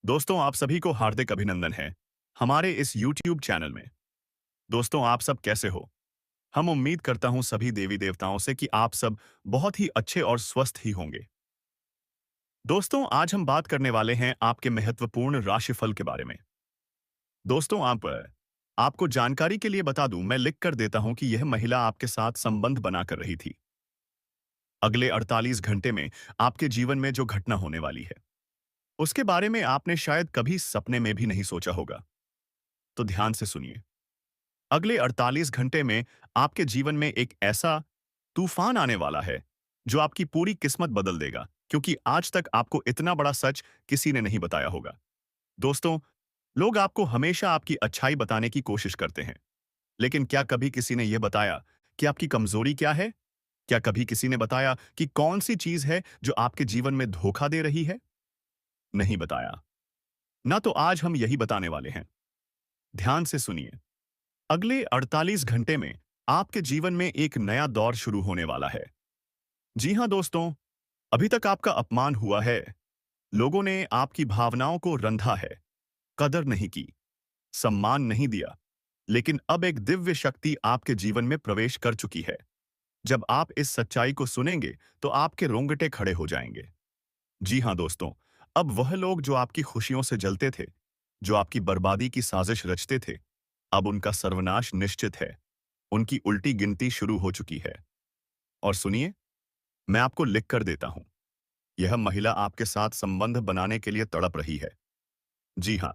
दोस्तों, आप सभी को हार्दिक अभिनंदन है हमारे इस YouTube चैनल में। दोस्तों, आप सब कैसे हो? हम उम्मीद करता हूं सभी देवी देवताओं से कि आप सब बहुत ही अच्छे और स्वस्थ ही होंगे। दोस्तों, आज हम बात करने वाले हैं आपके महत्वपूर्ण राशिफल के बारे में। दोस्तों, आपको जानकारी के लिए बता दूं, मैं लिख कर देता हूं कि यह महिला आपके साथ संबंध बना कर रही थी। अगले 48 घंटे में आपके जीवन में जो घटना होने वाली है, उसके बारे में आपने शायद कभी सपने में भी नहीं सोचा होगा। तो ध्यान से सुनिए। अगले 48 घंटे में आपके जीवन में एक ऐसा तूफान आने वाला है जो आपकी पूरी किस्मत बदल देगा, क्योंकि आज तक आपको इतना बड़ा सच किसी ने नहीं बताया होगा। दोस्तों, लोग आपको हमेशा आपकी अच्छाई बताने की कोशिश करते हैं, लेकिन क्या कभी किसी ने यह बताया कि आपकी कमजोरी क्या है? क्या कभी किसी ने बताया कि कौन सी चीज है जो आपके जीवन में धोखा दे रही है? नहीं बताया। ना तो आज हम यही बताने वाले हैं। ध्यान से सुनिए। अगले 48 घंटे में आपके जीवन में एक नया दौर शुरू होने वाला है। जी हां दोस्तों, अभी तक आपका अपमान हुआ है। लोगों ने आपकी भावनाओं को रंधा है, कदर नहीं की, सम्मान नहीं दिया। लेकिन अब एक दिव्य शक्ति आपके जीवन में प्रवेश कर चुकी है। जब आप इस सच्चाई को सुनेंगे तो आपके रोंगटे खड़े हो जाएंगे। जी हां दोस्तों, अब वह लोग जो आपकी खुशियों से जलते थे, जो आपकी बर्बादी की साजिश रचते थे, अब उनका सर्वनाश निश्चित है। उनकी उल्टी गिनती शुरू हो चुकी है। और सुनिए, मैं आपको लिख कर देता हूं। यह महिला आपके साथ संबंध बनाने के लिए तड़प रही है। जी हां,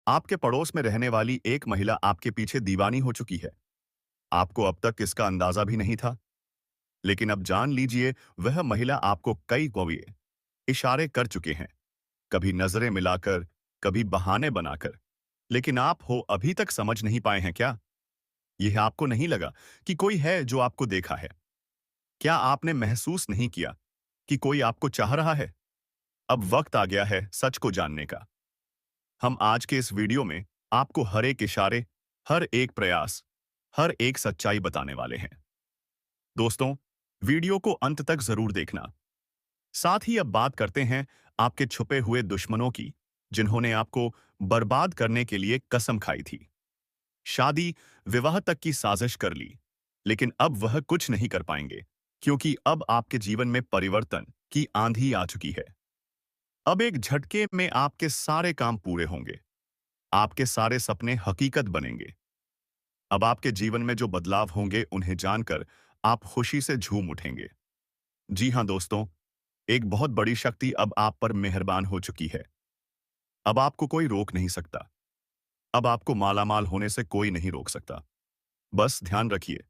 आपके पड़ोस में रहने वाली एक महिला आपके पीछे दीवानी हो चुकी है। आपको अब तक इसका अंदाजा भी नहीं था, लेकिन अब जान लीजिए, वह महिला आपको कई कौवे इशारे कर चुके हैं। कभी नजरें मिलाकर, कभी बहाने बनाकर। लेकिन आप हो अभी तक समझ नहीं पाए हैं क्या? यह आपको नहीं लगा कि कोई है जो आपको देखा है? क्या आपने महसूस नहीं किया कि कोई आपको चाह रहा है? अब वक्त आ गया है सच को जानने का। हम आज के इस वीडियो में आपको हर एक इशारे, हर एक प्रयास, हर एक सच्चाई बताने वाले हैं। दोस्तों, वीडियो को अंत तक जरूर देखना। साथ ही अब बात करते हैं आपके छुपे हुए दुश्मनों की, जिन्होंने आपको बर्बाद करने के लिए कसम खाई थी। शादी, विवाह तक की साजिश कर ली, लेकिन अब वह कुछ नहीं कर पाएंगे, क्योंकि अब आपके जीवन में परिवर्तन की आंधी आ चुकी है। अब एक झटके में आपके सारे काम पूरे होंगे। आपके सारे सपने हकीकत बनेंगे। अब आपके जीवन में जो बदलाव होंगे, उन्हें जानकर आप खुशी से झूम उठेंगे। जी हां दोस्तों, एक बहुत बड़ी शक्ति अब आप पर मेहरबान हो चुकी है। अब आपको कोई रोक नहीं सकता। अब आपको मालामाल होने से कोई नहीं रोक सकता। बस ध्यान रखिए,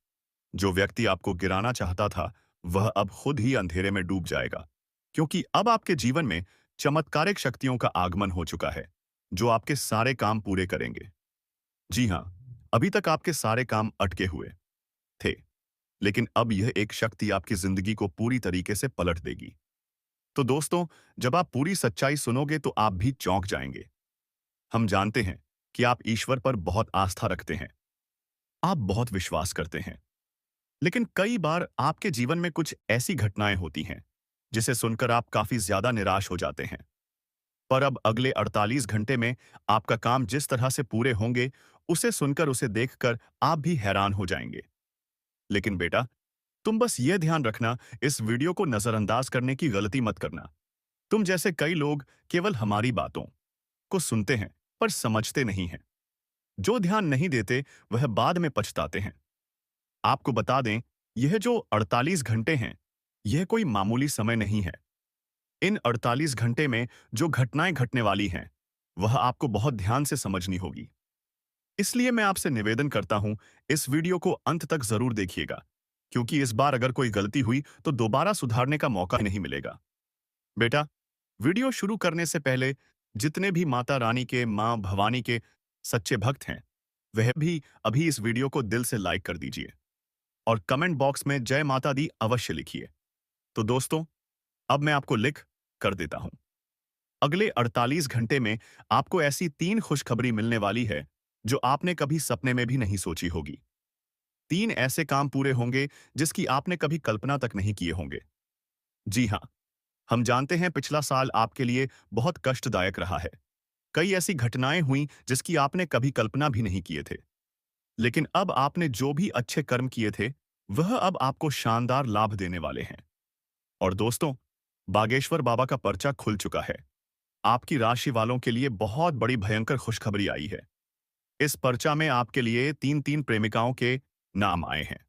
जो व्यक्ति आपको गिराना चाहता था, वह अब खुद ही अंधेरे में डूब जाएगा, क्योंकि अब आपके जीवन में चमत्कारिक शक्तियों का आगमन हो चुका है, जो आपके सारे काम पूरे करेंगे। जी हां, अभी तक आपके सारे काम अटके हुए थे, लेकिन अब यह एक शक्ति आपकी जिंदगी को पूरी तरीके से पलट देगी। तो दोस्तों, जब आप पूरी सच्चाई सुनोगे तो आप भी चौंक जाएंगे। हम जानते हैं कि आप ईश्वर पर बहुत आस्था रखते हैं, आप बहुत विश्वास करते हैं। लेकिन कई बार आपके जीवन में कुछ ऐसी घटनाएं होती हैं जिसे सुनकर आप काफी ज्यादा निराश हो जाते हैं। पर अब अगले 48 घंटे में आपका काम जिस तरह से पूरे होंगे, उसे सुनकर, उसे देखकर आप भी हैरान हो जाएंगे। लेकिन बेटा, तुम बस ये ध्यान रखना, इस वीडियो को नजरअंदाज करने की गलती मत करना। तुम जैसे कई लोग केवल हमारी बातों को सुनते हैं पर समझते नहीं हैं। जो ध्यान नहीं देते वह बाद में पछताते हैं। आपको बता दें, यह जो 48 घंटे हैं, यह कोई मामूली समय नहीं है। इन 48 घंटे में जो घटनाएं घटने वाली हैं, वह आपको बहुत ध्यान से समझनी होगी। इसलिए मैं आपसे निवेदन करता हूं, इस वीडियो को अंत तक जरूर देखिएगा, क्योंकि इस बार अगर कोई गलती हुई तो दोबारा सुधारने का मौका नहीं मिलेगा। बेटा, वीडियो शुरू करने से पहले जितने भी माता रानी के, मां भवानी के सच्चे भक्त हैं, वह भी अभी इस वीडियो को दिल से लाइक कर दीजिए और कमेंट बॉक्स में जय माता दी अवश्य लिखिए। तो दोस्तों, अब मैं आपको लिख कर देता हूं। अगले 48 घंटे में आपको ऐसी 3 खुशखबरी मिलने वाली है जो आपने कभी सपने में भी नहीं सोची होगी। 3 ऐसे काम पूरे होंगे जिसकी आपने कभी कल्पना तक नहीं किए होंगे। जी हां, हम जानते हैं पिछला साल आपके लिए बहुत कष्टदायक रहा है। कई ऐसी घटनाएं हुई जिसकी आपने कभी कल्पना भी नहीं किए थे। लेकिन अब आपने जो भी अच्छे कर्म किए थे, वह अब आपको शानदार लाभ देने वाले हैं। और दोस्तों, बागेश्वर बाबा का पर्चा खुल चुका है। आपकी राशि वालों के लिए बहुत बड़ी भयंकर खुशखबरी आई है। इस पर्चा में आपके लिए तीन तीन प्रेमिकाओं के नाम आए हैं।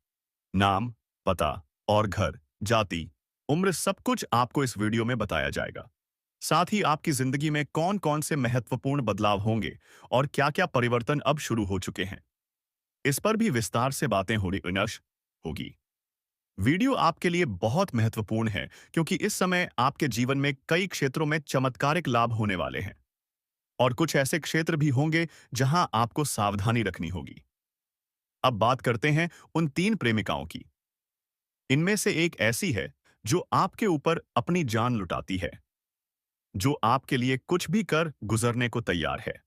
नाम, पता और घर, जाति, उम्र सब कुछ आपको इस वीडियो में बताया जाएगा। साथ ही आपकी जिंदगी में कौन-कौन से महत्वपूर्ण बदलाव होंगे और क्या-क्या परिवर्तन अब शुरू हो चुके हैं। इस पर भी विस्तार से बातें होगी। वीडियो आपके लिए बहुत महत्वपूर्ण है क्योंकि इस समय आपके जीवन में कई क्षेत्रों में चमत्कारिक लाभ होने वाले हैं और कुछ ऐसे क्षेत्र भी होंगे जहां आपको सावधानी रखनी होगी। अब बात करते हैं उन तीन प्रेमिकाओं की। इनमें से एक ऐसी है जो आपके ऊपर अपनी जान लुटाती है, जो आपके लिए कुछ भी कर गुजरने को तैयार है,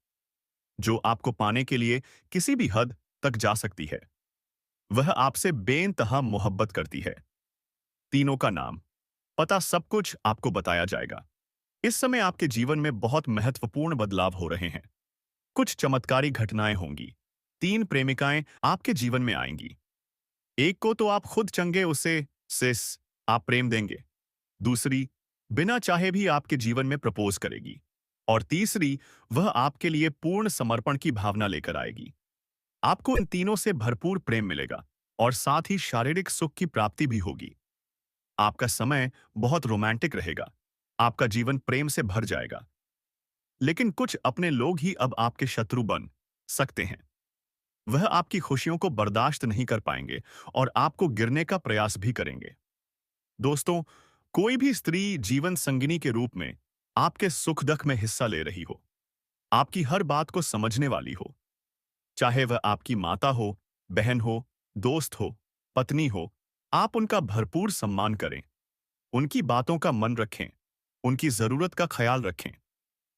जो आपको पाने के लिए किसी भी हद तक जा सकती है। वह आपसे बेइंतहा मोहब्बत करती है। तीनों का नाम, पता सब कुछ आपको बताया जाएगा। इस समय आपके जीवन में बहुत महत्वपूर्ण बदलाव हो रहे हैं। कुछ चमत्कारी घटनाएं होंगी। तीन प्रेमिकाएं आपके जीवन में आएंगी। एक को तो आप खुद चंगे उसे सिस आप प्रेम देंगे। दूसरी बिना चाहे भी आपके जीवन में प्रपोज करेगी। और तीसरी, वह आपके लिए पूर्ण समर्पण की भावना लेकर आएगी। आपको इन तीनों से भरपूर प्रेम मिलेगा और साथ ही शारीरिक सुख की प्राप्ति भी होगी। आपका समय बहुत रोमांटिक रहेगा। आपका जीवन प्रेम से भर जाएगा। लेकिन कुछ अपने लोग ही अब आपके शत्रु बन सकते हैं। वह आपकी खुशियों को बर्दाश्त नहीं कर पाएंगे और आपको गिरने का प्रयास भी करेंगे। दोस्तों, कोई भी स्त्री जीवन संगिनी के रूप में आपके सुख दुख में हिस्सा ले रही हो, आपकी हर बात को समझने वाली हो, चाहे वह आपकी माता हो, बहन हो, दोस्त हो, पत्नी हो, आप उनका भरपूर सम्मान करें, उनकी बातों का मन रखें, उनकी जरूरत का ख्याल रखें,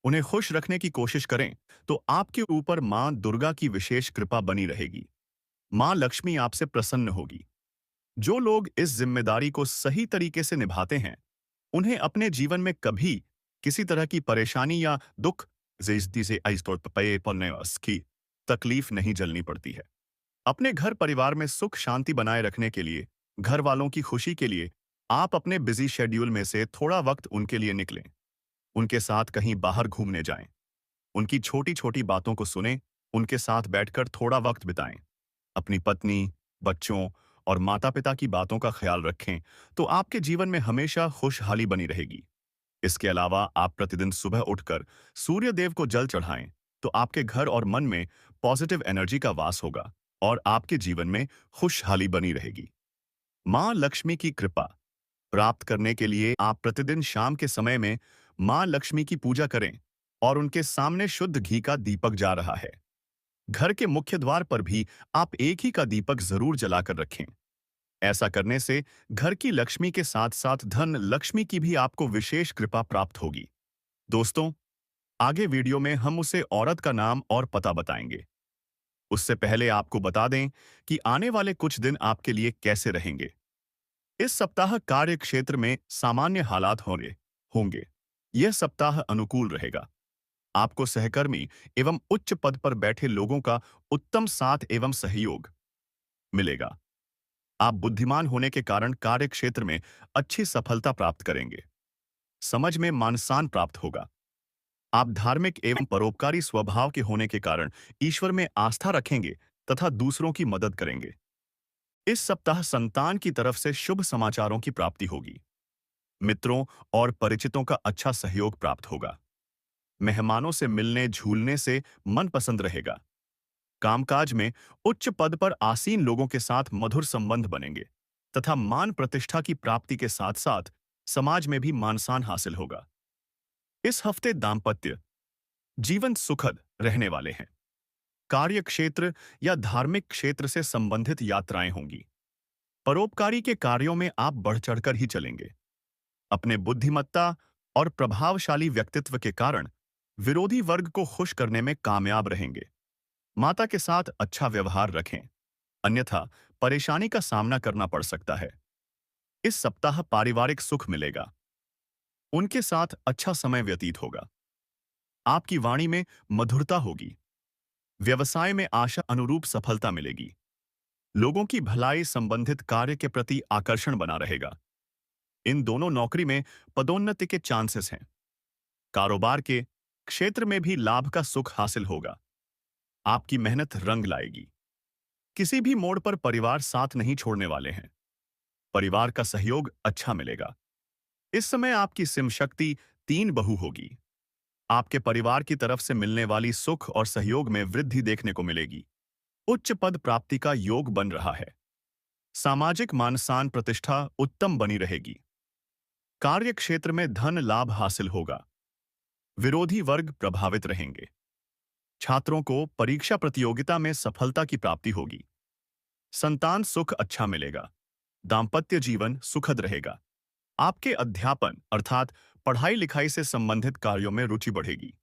उन्हें खुश रखने की कोशिश करें, तो आपके ऊपर मां दुर्गा की विशेष कृपा बनी रहेगी। मां लक्ष्मी आपसे प्रसन्न होगी। जो लोग इस जिम्मेदारी को सही तरीके से निभाते हैं, उन्हें अपने जीवन में कभी किसी तरह की परेशानी या दुख ज्यादती से की तकलीफ नहीं झेलनी पड़ती है। अपने घर परिवार में सुख शांति बनाए रखने के लिए, घर वालों की खुशी के लिए, आप अपने बिजी शेड्यूल में से थोड़ा वक्त उनके लिए निकलें। उनके साथ कहीं बाहर घूमने जाएं। उनकी छोटी-छोटी बातों को सुनें, उनके साथ बैठकर थोड़ा वक्त बिताएं। अपनी पत्नी, बच्चों और माता-पिता की बातों का ख्याल रखें, तो आपके जीवन में हमेशा खुशहाली बनी रहेगी। इसके अलावा आप प्रतिदिन सुबह उठकर सूर्य देव को जल चढ़ाएं, तो आपके घर और मन में पॉजिटिव एनर्जी का वास होगा और आपके जीवन में खुशहाली बनी रहेगी। मां लक्ष्मी की कृपा प्राप्त करने के लिए आप प्रतिदिन शाम के समय में मां लक्ष्मी की पूजा करें और उनके सामने शुद्ध घी का दीपक जा रहा है। घर के मुख्य द्वार पर भी आप एक ही का दीपक जरूर जलाकर रखें। ऐसा करने से घर की लक्ष्मी के साथ साथ धन लक्ष्मी की भी आपको विशेष कृपा प्राप्त होगी। दोस्तों, आगे वीडियो में हम उसे औरत का नाम और पता बताएंगे। उससे पहले आपको बता दें कि आने वाले कुछ दिन आपके लिए कैसे रहेंगे। इस सप्ताह कार्य क्षेत्र में सामान्य हालात होंगे। यह सप्ताह अनुकूल रहेगा। आपको सहकर्मी एवं उच्च पद पर बैठे लोगों का उत्तम साथ एवं सहयोग मिलेगा। आप बुद्धिमान होने के कारण कार्य क्षेत्र में अच्छी सफलता प्राप्त करेंगे। समझ में मान सम्मान प्राप्त होगा। आप धार्मिक एवं परोपकारी स्वभाव के होने के कारण ईश्वर में आस्था रखेंगे तथा दूसरों की मदद करेंगे। इस सप्ताह संतान की तरफ से शुभ समाचारों की प्राप्ति होगी। मित्रों और परिचितों का अच्छा सहयोग प्राप्त होगा। मेहमानों से मिलने झूलने से मन पसंद रहेगा। कामकाज में उच्च पद पर आसीन लोगों के साथ मधुर संबंध बनेंगे तथा मान प्रतिष्ठा की प्राप्ति के साथ साथ समाज में भी मान सम्मान हासिल होगा। इस हफ्ते दाम्पत्य जीवन सुखद रहने वाले हैं। कार्य क्षेत्र या धार्मिक क्षेत्र से संबंधित यात्राएं होंगी। परोपकारी के कार्यों में आप बढ़ चढ़कर ही चलेंगे। अपने बुद्धिमत्ता और प्रभावशाली व्यक्तित्व के कारण विरोधी वर्ग को खुश करने में कामयाब रहेंगे। माता के साथ अच्छा व्यवहार रखें, अन्यथा परेशानी का सामना करना पड़ सकता है। इस सप्ताह पारिवारिक सुख मिलेगा। उनके साथ अच्छा समय व्यतीत होगा। आपकी वाणी में मधुरता होगी। व्यवसाय में आशा अनुरूप सफलता मिलेगी। लोगों की भलाई संबंधित कार्य के प्रति आकर्षण बना रहेगा। इन दोनों नौकरी में पदोन्नति के चांसेस हैं। कारोबार के क्षेत्र में भी लाभ का सुख हासिल होगा। आपकी मेहनत रंग लाएगी। किसी भी मोड़ पर परिवार साथ नहीं छोड़ने वाले हैं। परिवार का सहयोग अच्छा मिलेगा। इस समय आपकी सिम शक्ति 3 बहु होगी। आपके परिवार की तरफ से मिलने वाली सुख और सहयोग में वृद्धि देखने को मिलेगी। उच्च पद प्राप्ति का योग बन रहा है। सामाजिक मान सम्मान प्रतिष्ठा उत्तम बनी रहेगी। कार्य क्षेत्र में धन लाभ हासिल होगा। विरोधी वर्ग प्रभावित रहेंगे। छात्रों को परीक्षा प्रतियोगिता में सफलता की प्राप्ति होगी। संतान सुख अच्छा मिलेगा। दाम्पत्य जीवन सुखद रहेगा। आपके अध्यापन अर्थात पढ़ाई लिखाई से संबंधित कार्यों में रुचि बढ़ेगी।